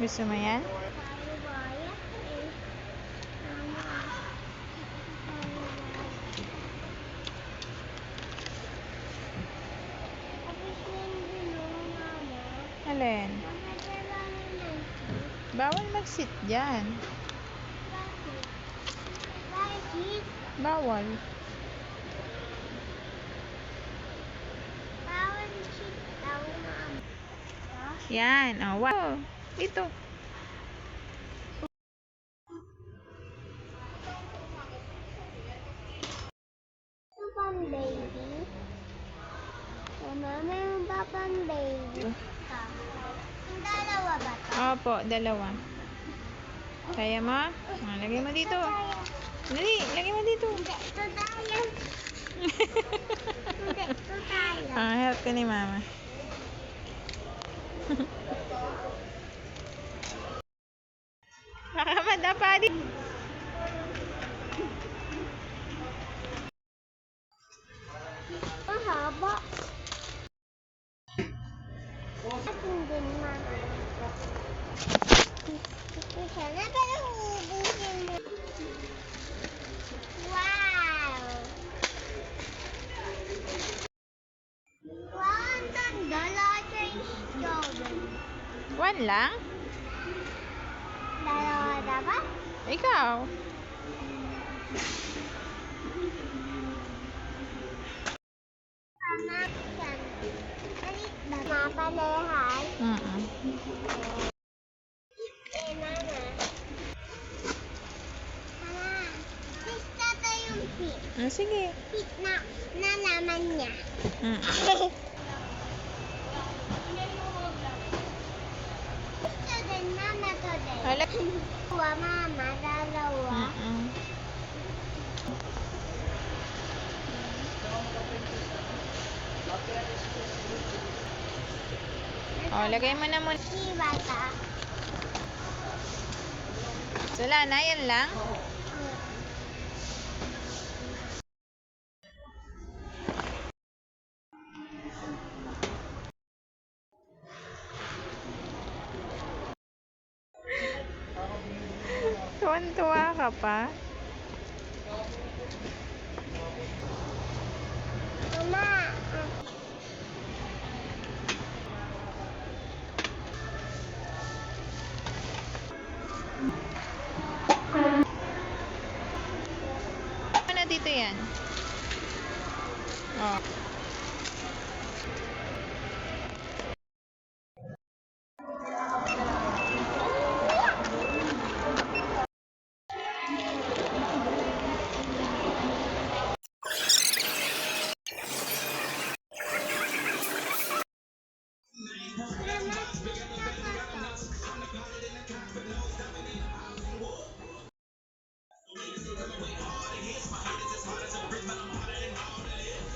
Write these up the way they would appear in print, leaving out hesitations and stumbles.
Gusto mo yan? Alin? Bawal mag-sit dyan. Bawal. Yan. Oh, wow. Dito. Pang baby. Mama, meron ba pang baby? Yung dalawa ba to? Opo, dalawa. Kaya mo? Oh, lagay mo dito. Dali, lagay mo dito. Hindi, ito tayo. Hindi, ito tayo. Help ka ni mama. Baka madapa din. Mahaba. Atin din, mama. Sana pero uubusin mo. Wow! Wow, ang ganda. Lahat yung strawberry. One lang? Dalawa dapat? Ikaw. Mama, yan. Alit ba? Mapalehan. Eh, mama. Mama, sista tayo yung pit. Sige. Pit na laman niya. Ito din, mama, to din. Hala. Dalawa, mama, dalawa. Oh, lagay mo na muna. Si bata. Wala na, yan lang. Tuwan-tuwa ka pa. Mama. Ano dito yan? Oh.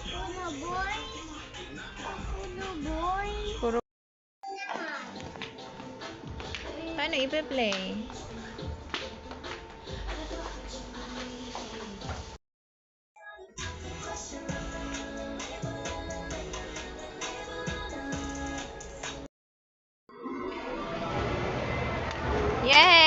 Puno boy. Puno boy. Puro. Ano ipe-play? Yay!